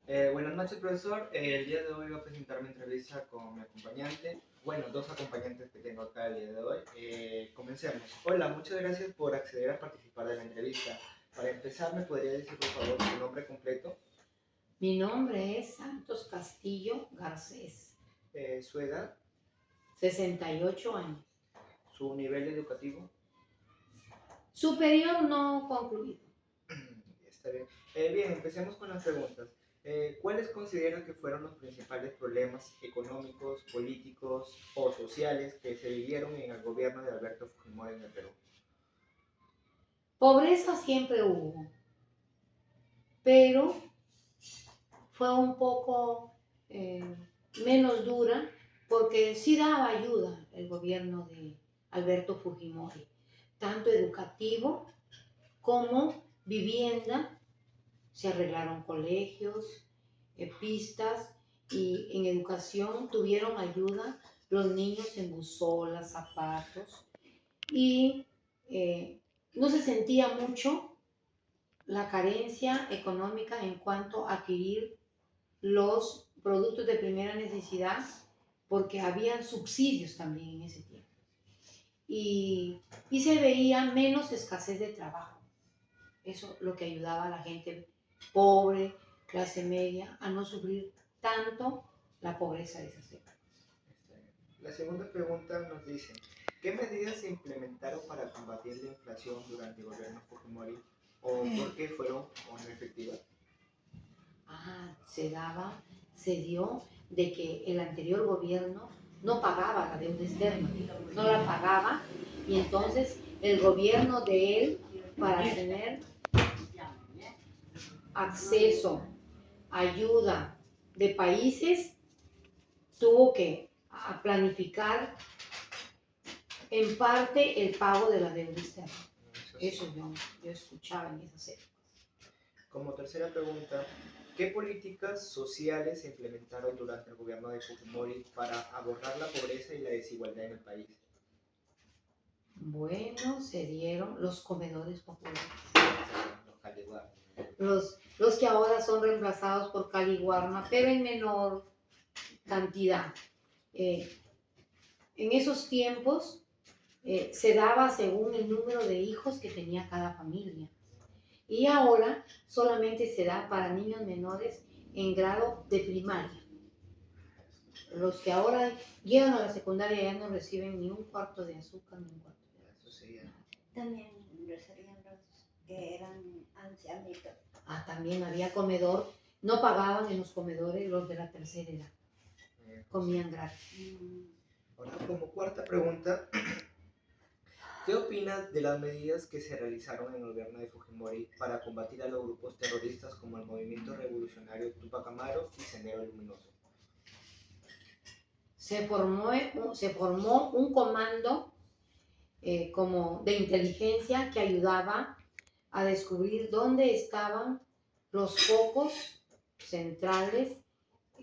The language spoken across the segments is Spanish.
Buenas noches, profesor. El día de hoy voy a presentar mi entrevista con mi acompañante. Bueno, dos acompañantes que tengo acá el día de hoy. Comencemos. Hola, muchas gracias por acceder a participar de la entrevista. Para empezar, ¿me podría decir, por favor, su nombre completo? Mi nombre es Santos Castillo Garcés, Su edad, 68 años. su nivel educativo. Superior no concluido. Está bien. Bien, empecemos con las preguntas. ¿Cuáles considera que fueron los principales problemas económicos, políticos o sociales que se vivieron en el gobierno de Alberto Fujimori en el Perú? Pobreza siempre hubo, pero fue un poco menos dura porque sí daba ayuda el gobierno de Alberto Fujimori, tanto educativo como vivienda. Se arreglaron colegios, pistas, y en educación tuvieron ayuda los niños en buzolas, zapatos, y no se sentía mucho la carencia económica en cuanto a adquirir los productos de primera necesidad, porque habían subsidios también en ese tiempo. Y se veía menos escasez de trabajo. Eso es lo que ayudaba a la gente pobre, clase media, a no sufrir tanto la pobreza de esas épocas. La segunda pregunta nos dice, ¿qué medidas se implementaron para combatir la inflación durante el gobierno Fujimori o por qué fueron o no efectivas? Se dio de que el anterior gobierno no pagaba la deuda externa, no la pagaba, y entonces el gobierno de él, para tener acceso a ayuda de países, tuvo que planificar en parte el pago de la deuda externa. Eso yo escuchaba en esas épocas. Como tercera pregunta, ¿qué políticas sociales se implementaron durante el gobierno de Fujimori para abordar la pobreza y la desigualdad en el país? Bueno, se dieron los comedores populares. Los Los que ahora son reemplazados por Caliguarma, pero en menor cantidad. En esos tiempos se daba según el número de hijos que tenía cada familia. Y ahora solamente se da para niños menores en grado de primaria. Los que ahora llegan a la secundaria ya no reciben ni un cuarto de azúcar ni un cuarto de azúcar. También recibían los que eran ancianitos. También había comedor, no pagaban en los comedores los de la tercera edad, comían gratis. Ahora, como cuarta pregunta, ¿qué opinas de las medidas que se realizaron en el gobierno de Fujimori para combatir a los grupos terroristas como el Movimiento Revolucionario Tupac Amaru y Sendero Luminoso? Se formó un comando como de inteligencia que ayudaba a descubrir dónde estaban los focos centrales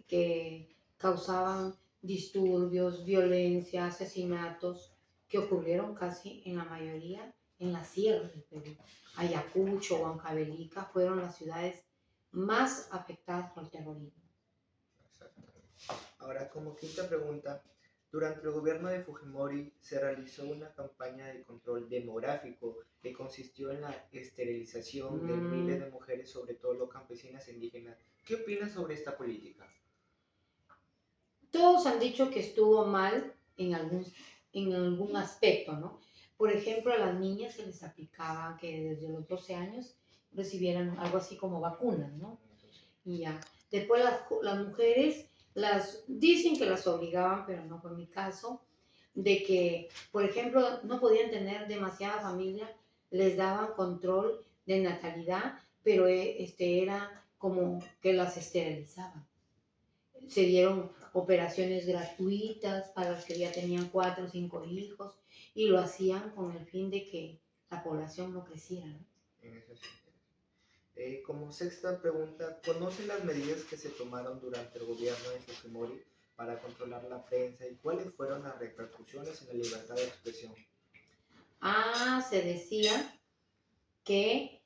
que causaban disturbios, violencia, asesinatos, que ocurrieron casi en la mayoría en la sierra del Perú. Ayacucho, Huancavelica fueron las ciudades más afectadas por el terrorismo. Ahora, como quinta pregunta, durante el gobierno de Fujimori se realizó una campaña de control demográfico que consistió en la esterilización de miles de mujeres, sobre todo campesinas e indígenas. ¿Qué opinas sobre esta política? Todos han dicho que estuvo mal en algún aspecto, ¿no? Por ejemplo, a las niñas se les aplicaba que desde los 12 años recibieran algo así como vacunas, ¿no? Y ya. Después las mujeres dicen que las obligaban, pero no fue mi caso, de que, por ejemplo, no podían tener demasiada familia, les daban control de natalidad, pero era como que las esterilizaban. Se dieron operaciones gratuitas para los que ya tenían 4 o 5 hijos, y lo hacían con el fin de que la población no creciera, ¿no? Como sexta pregunta, ¿conoce las medidas que se tomaron durante el gobierno de Fujimori para controlar la prensa y cuáles fueron las repercusiones en la libertad de expresión? Se decía que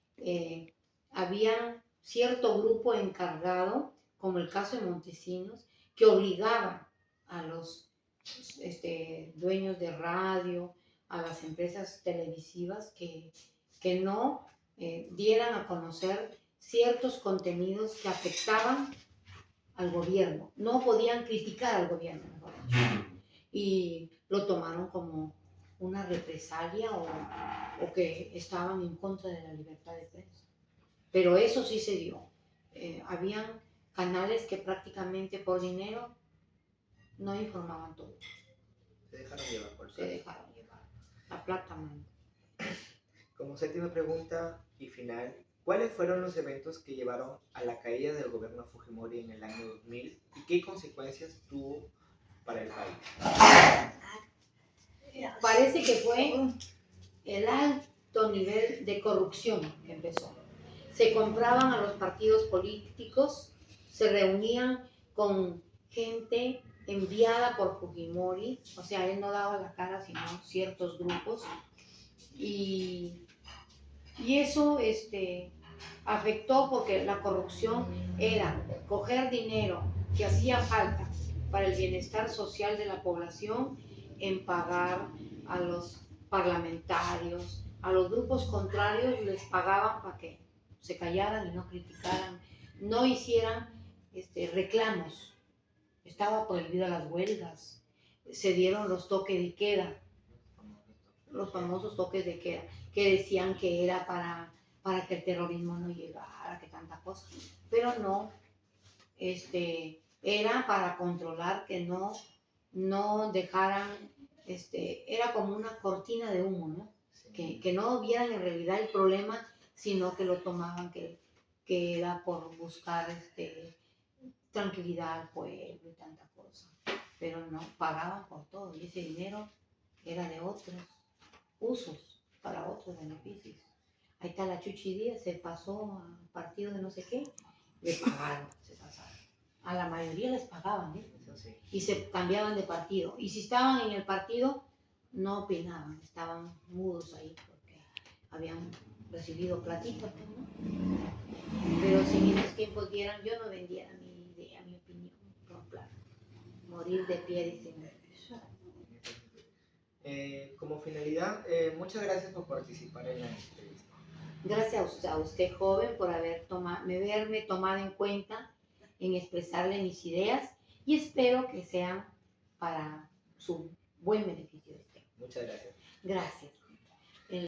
había cierto grupo encargado como el caso de Montesinos, que obligaba a los dueños de radio, a las empresas televisivas que no dieran a conocer ciertos contenidos que afectaban al gobierno. No podían criticar al gobierno, mejor dicho. Y lo tomaron como una represalia o que estaban en contra de la libertad de prensa. Pero eso sí se dio. Habían canales que prácticamente por dinero no informaban todo. Se dejaron llevar por Se dejaron llevar. La plata manda. Como séptima pregunta y final, ¿cuáles fueron los eventos que llevaron a la caída del gobierno Fujimori en el año 2000 y qué consecuencias tuvo para el país? Parece que fue el alto nivel de corrupción que empezó. Se compraban a los partidos políticos, se reunían con gente enviada por Fujimori, o sea, él no daba la cara, sino ciertos grupos, y eso afectó porque la corrupción era coger dinero que hacía falta para el bienestar social de la población en pagar a los parlamentarios, a los grupos contrarios les pagaban para que se callaran y no criticaran, no hicieran reclamos. Estaba prohibidas las huelgas, se dieron los toques de queda, los famosos toques de queda, que decían que era para que el terrorismo no llegara, que tanta cosa, pero no, era para controlar que no dejaran, era como una cortina de humo, ¿no? Sí. Que no vieran en realidad el problema, sino que lo tomaban que era por buscar tranquilidad al pueblo y tanta cosa, pero no, pagaban por todo y ese dinero era de otros usos, para otros beneficios. Ahí está la Chuchi Díaz, se pasó al partido de no sé qué, le pagaron, se pasaron. A la mayoría les pagaban, ¿eh? Eso sí. Y se cambiaban de partido. Y si estaban en el partido, no opinaban, estaban mudos ahí porque habían recibido platita, pues, ¿no? Pero si en esos tiempos dieran, yo no vendiera mi idea, mi opinión, por plata. Morir de pie, dicen. Como finalidad, muchas gracias por participar en la entrevista. Gracias a usted, joven, por haberme tomado en cuenta en expresarle mis ideas y espero que sean para su buen beneficio de usted. Muchas gracias. Gracias.